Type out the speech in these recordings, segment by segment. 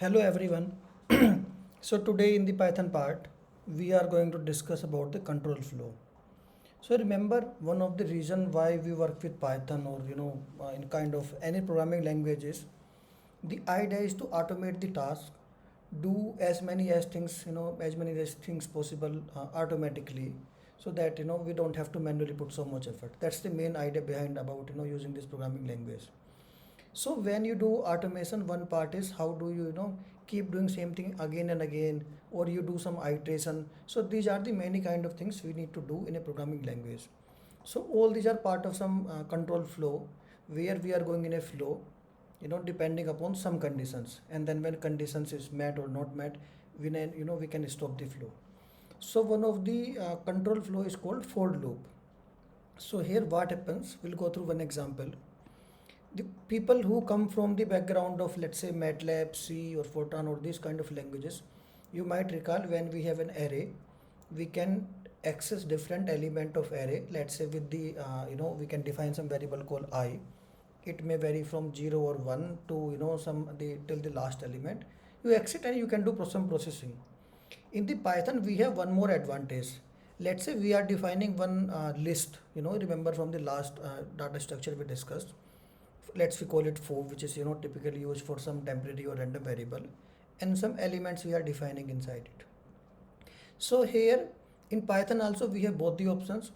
Hello everyone. So today in the Python part, we are going to discuss about the control flow. So remember one of the reason why we work with Python or in kind of any programming languages, the idea is to automate the task, do as many as things as many as things possible automatically, so that we don't have to manually put so much effort. That's the main idea behind about using this programming language. So when you do automation, one part is how do you keep doing same thing again and again, or you do some iteration. So these are the many kind of things we need to do in a programming language. So all these are part of some control flow, where we are going in a flow, depending upon some conditions, and then when conditions is met or not met, we can stop the flow. So one of the control flow is called for loop. So here what happens, we'll go through one example. The people who come from the background of, let's say, MATLAB, C or Fortran or these kind of languages, you might recall when we have an array, we can access different element of array. Let's say with the we can define some variable called I. It may vary from 0 or 1 to some the till the last element. You exit and you can do some processing. In the Python we have one more advantage. Let's say we are defining one list, remember from the last data structure we discussed. Let's we call it foo, which is typically used for some temporary or random variable, and some elements we are defining inside it. So here in Python also we have both the options.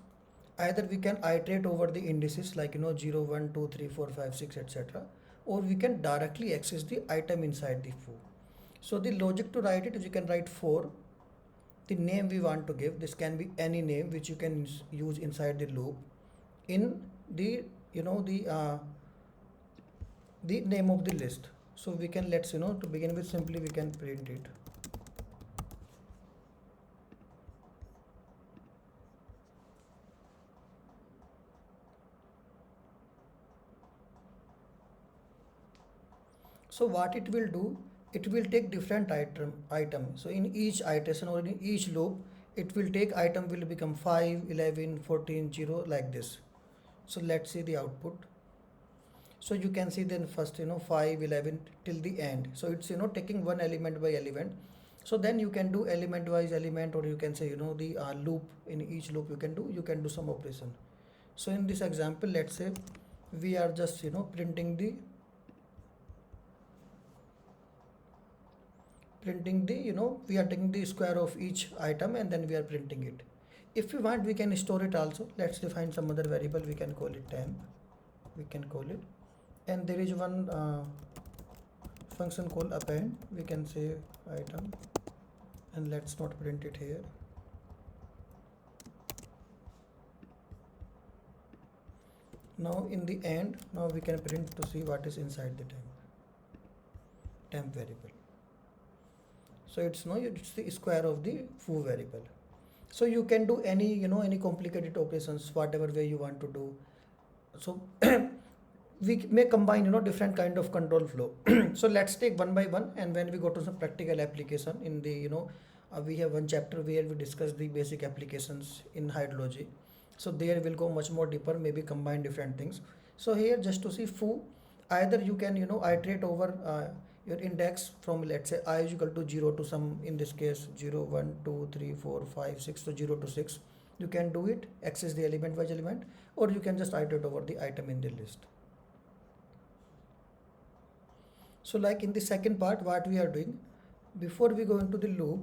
Either we can iterate over the indices like 0 1 2 3 4 5 6 etc., or we can directly access the item inside the foo. So the logic to write it is, you can write for the name we want to give. This can be any name which you can use inside the loop in the the name of the list. So we can, let's to begin with, simply we can print it. So what it will do, it will take different item. So in each iteration or in each loop, it will take item will become 5 11 14 0 like this. So let's see the output. So you can see then first 5 11 till the end. So it's taking one element by element. So then you can do element wise element, or you can say the loop. In each loop you can do some operation. So in this example, let's say we are just printing the we are taking the square of each item and then we are printing it. If we want, we can store it also. Let's define some other variable. We can call it temp. We can call it, and there is one function called append. We can say item, and let's not print it here. Now in the end, now we can print to see what is inside the temp variable. So it's the square of the foo variable. So you can do any any complicated operations whatever way you want to do. So we may combine different kind of control flow. So let's take one by one, and when we go to some practical application in the we have one chapter where we discuss the basic applications in hydrology. So there we'll go much more deeper, maybe combine different things. So here just to see foo, either you can iterate over your index from, let's say, I is equal to 0 to some, in this case 0 1 2 3 4 5 6, so 0 to 6. You can do it, access the element by element, or you can just iterate over the item in the list. So like in the second part, what we are doing, before we go into the loop,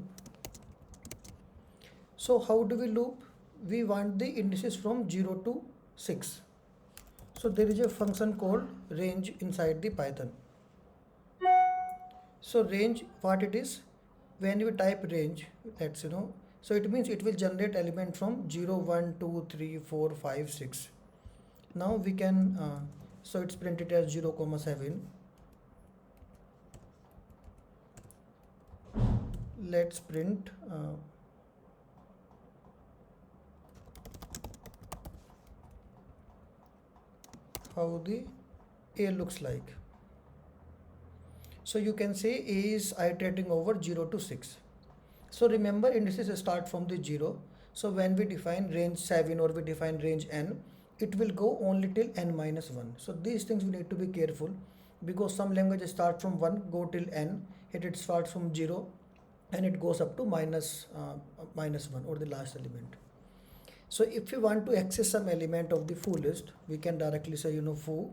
so how do we loop? We want the indices from 0 to 6. So there is a function called range inside the Python. So range, what it is, when you type range, let's so it means it will generate element from 0 1 2 3 4 5 6. Now we can so it's printed as 0 comma 7. Let's print how the A looks like. So you can say A is iterating over 0 to 6. So remember, indices start from the 0. So when we define range 7 or we define range n, it will go only till n minus 1. So these things we need to be careful, because some languages start from 1 go till n. it starts from 0 and it goes up to minus 1 or the last element. So if we want to access some element of the foo list, we can directly say foo.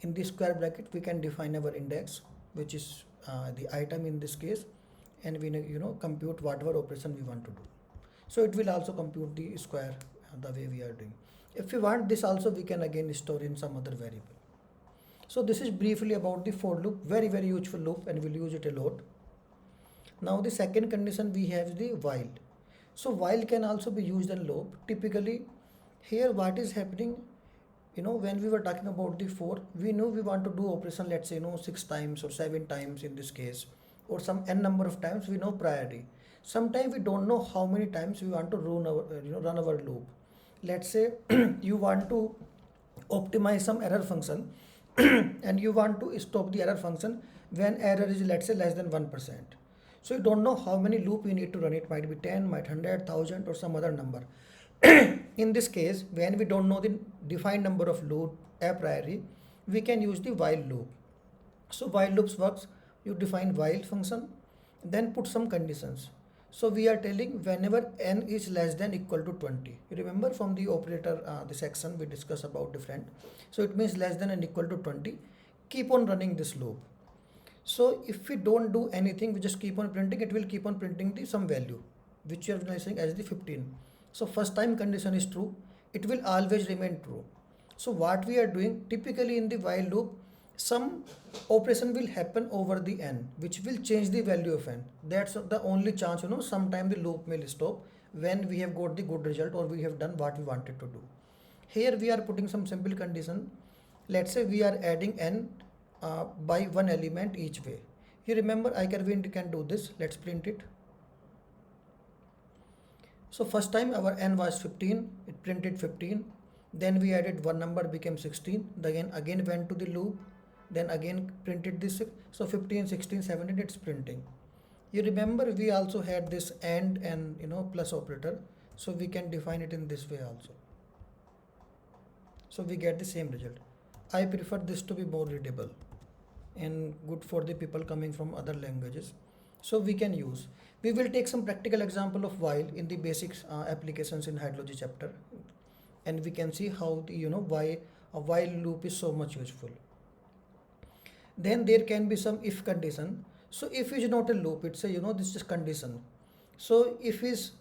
In the square bracket we can define our index, which is the item in this case, and we compute whatever operation we want to do. So it will also compute the square the way we are doing. If we want this also, we can again store in some other variable. So this is briefly about the for loop, very very useful loop, and we'll use it a lot. Now the second condition we have the while. So while can also be used in loop. Typically here what is happening, when we were talking about the for, we know we want to do operation, let's say 6 times or 7 times in this case, or some n number of times. We know priority. Sometimes we don't know how many times we want to run our loop. Let's say you want to optimize some error function and you want to stop the error function when error is, let's say, less than 1%. So you don't know how many loop you need to run. It might be 10, might 100, 1000 or some other number. In this case, when we don't know the defined number of loop a priori, we can use the while loop. So while loops works, you define while function, then put some conditions. So we are telling whenever n is less than equal to 20. You remember from the operator, the section we discussed about different. So it means less than and equal to 20. Keep on running this loop. So if we don't do anything, we just keep on printing, it will keep on printing the some value, which you are realizing as the 15. So first time condition is true, it will always remain true. So what we are doing, typically in the while loop, some operation will happen over the n, which will change the value of n. That's the only chance, sometime the loop will stop when we have got the good result or we have done what we wanted to do. Here we are putting some simple condition. Let's say we are adding n by one element each way. You remember iCarve can do this. Let's print it. So first time our n was 15, it printed 15. Then we added one number, became 16. Then again went to the loop. Then again printed this. So 15, 16, 17, it's printing. You remember we also had this and plus operator. So we can define it in this way also. So we get the same result. I prefer this to be more readable and good for the people coming from other languages. So we can use. We will take some practical example of while in the basics applications in hydrology chapter, and we can see how the why a while loop is so much useful. Then there can be some if condition. So if is not a loop, it's a this is condition. So if is,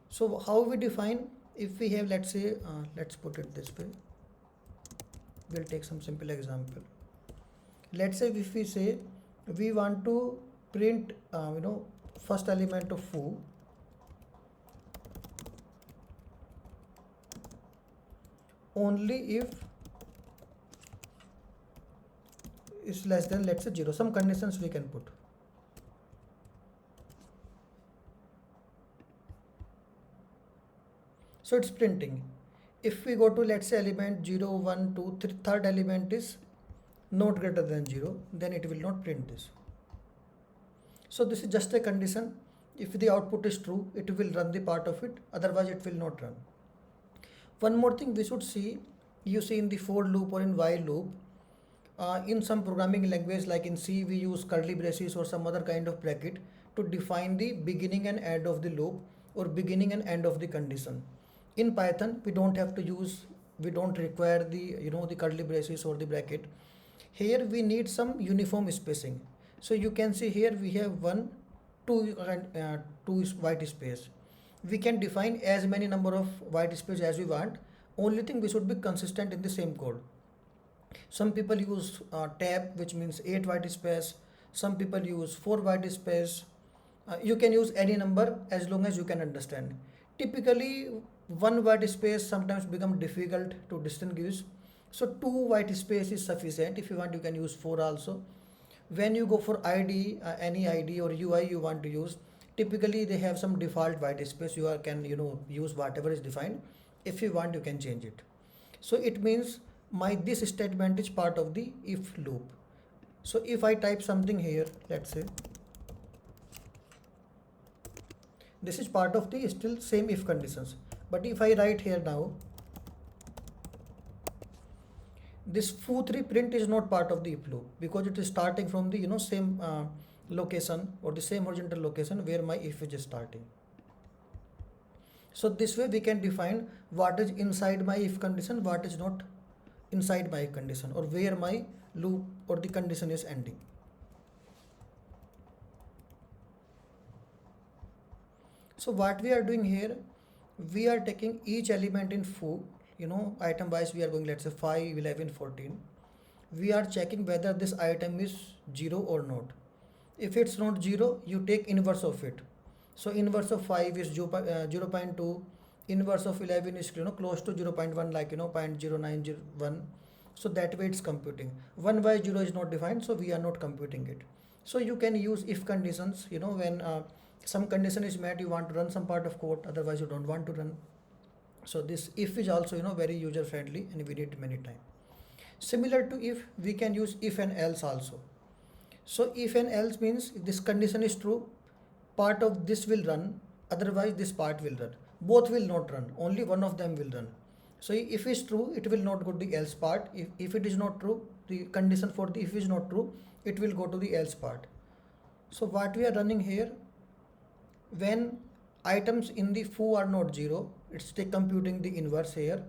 so how we define, if we have, let's say let's put it this way. We'll take some simple example. Let's say if we say we want to print first element of foo only if is less than, let's say, 0. Some conditions we can put. So it's printing. If we go to, let's say, element 0, 1, 2, 3, third element is not greater than 0, then it will not print this. So this is just a condition. If the output is true, it will run the part of it, otherwise it will not run. One more thing we should see, you see in the for loop or in while loop, in some programming language like in C, we use curly braces or some other kind of bracket to define the beginning and end of the loop or beginning and end of the condition. In Python, we don't have to use, we don't require the the curly braces or the bracket. Here we need some uniform spacing. So you can see here we have 1, 2 white space. We can define as many number of white space as we want. Only thing, we should be consistent in the same code. Some people use tab, which means 8 white space. Some people use 4 white space. You can use any number as long as you can understand. Typically 1 white space sometimes become difficult to distinguish. So 2 white space is sufficient. If you want, you can use 4 also. When you go for ID, any ID or UI you want to use, typically they have some default white space. You can use whatever is defined. If you want, you can change it. So it means this statement is part of the if loop. So if I type something here, let's say this is part of the still same if conditions. But if I write here now, this foo3 print is not part of the if loop because it is starting from the same location or the same horizontal location where my if is starting. So this way we can define what is inside my if condition, what is not inside my if condition, or where my loop or the condition is ending. So what we are doing here, we are taking each element in foo, item wise we are going, let's say 5, 11, 14. We are checking whether this item is 0 or not. If it's not 0, you take inverse of it. So inverse of 5 is 0.2, inverse of 11 is close to 0.1, like 0.0901. So that way it's computing. 1 by 0 is not defined, so we are not computing it. So you can use if conditions, when some condition is met, you want to run some part of code, otherwise you don't want to run. So this if is also very user friendly, and we did many times. Similar to if, we can use if and else also. So if and else means if this condition is true, part of this will run, otherwise this part will run. Both will not run, only one of them will run. So if it's true, it will not go to the else part. If it is not true, the condition for the if is not true, it will go to the else part. So what we are running here, when items in the foo are not 0, it's computing the inverse here.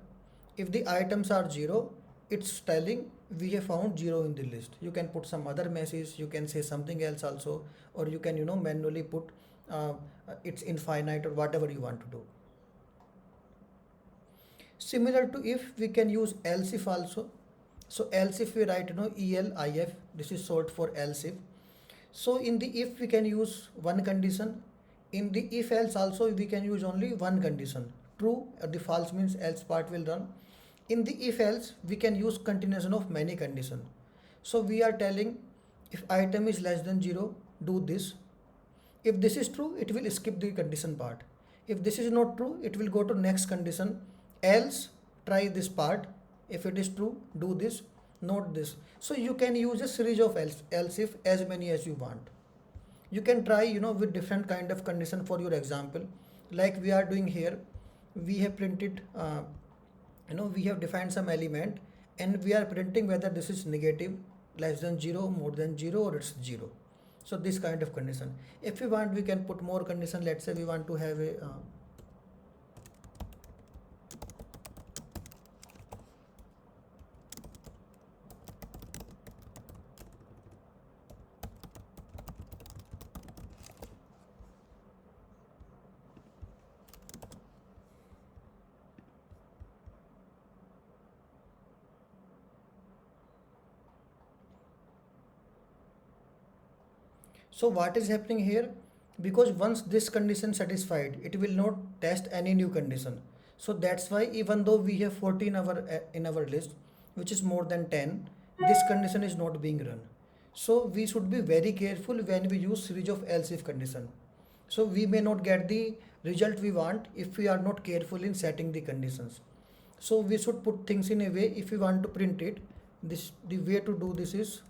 If the items are 0, it's telling we have found 0 in the list. You can put some other message, you can say something else also, or you can manually put it's infinite or whatever you want to do. Similar to if, we can use else if also. So else if we write ELIF, this is short for else if. So in the if we can use one condition, in the if else also we can use only one condition, true or the false means else part will run. In the if else we can use continuation of many conditions. So we are telling if item is less than 0, do this. If this is true, it will skip the condition part. If this is not true, it will go to next condition, else try this part. If it is true, do this, not this. So you can use a series of else if, as many as you want. You can try with different kind of condition for your example, like we are doing here. We have printed we have defined some element, and we are printing whether this is negative, less than 0, more than 0, or it's 0. So this kind of condition. If we want, we can put more condition. Let's say we want to have a so what is happening here, because once this condition satisfied, it will not test any new condition. So that's why even though we have 14 in our list, which is more than 10, this condition is not being run. So we should be very careful when we use series of else if condition. So we may not get the result we want if we are not careful in setting the conditions. So we should put things in a way. If we want to print it, the way to do this is,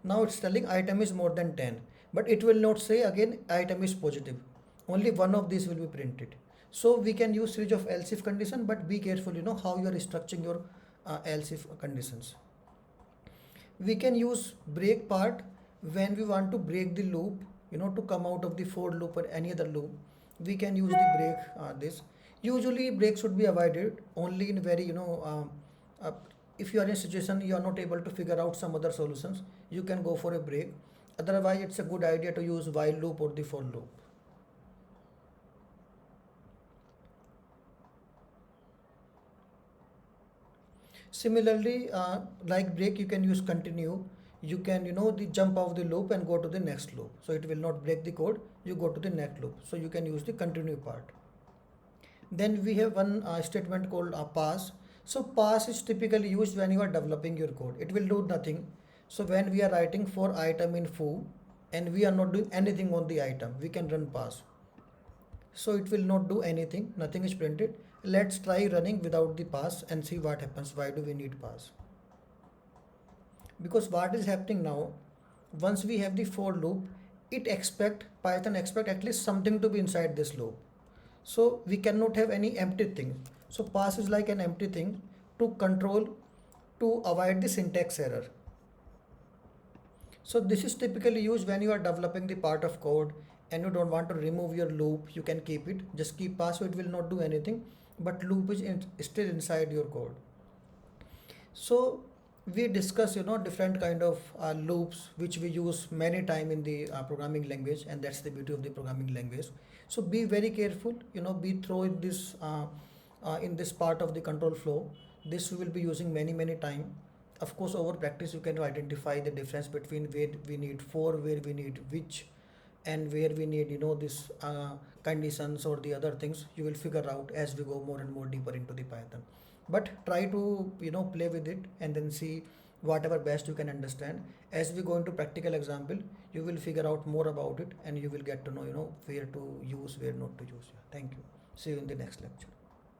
now it's telling item is more than 10, but it will not say again item is positive. Only one of these will be printed. So we can use series of else if condition, but be careful how you are structuring your else if conditions. We can use break part when we want to break the loop, to come out of the for loop or any other loop. We can use the break this. Usually break should be avoided only in very if you are in a situation you are not able to figure out some other solutions, you can go for a break. Otherwise it's a good idea to use while loop or the for loop. Similarly, like break, you can use continue. You can the jump off the loop and go to the next loop, so it will not break the code, you go to the next loop. So you can use the continue part. Then we have one statement called pass. So pass is typically used when you are developing your code. It will do nothing. So when we are writing for item in foo and we are not doing anything on the item, we can run pass. So it will not do anything, nothing is printed. Let's try running without the pass and see what happens. Why do we need pass? Because what is happening now, once we have the for loop, Python expect at least something to be inside this loop. So we cannot have any empty thing. So pass is like an empty thing to control, to avoid the syntax error. So this is typically used when you are developing the part of code and you don't want to remove your loop. You can keep it, just keep pass, so it will not do anything, but loop is still inside your code. So we discuss, different kind of loops which we use many time in the programming language, and that's the beauty of the programming language. So be very careful, be through in this part of the control flow. This we will be using many time. Of course, over practice you can identify the difference between where we need for, where we need which, and where we need, this conditions or the other things. You will figure out as we go more and more deeper into the Python. But try to, play with it and then see whatever best you can understand. As we go into practical example, you will figure out more about it and you will get to know, where to use, where not to use. Thank you. See you in the next lecture.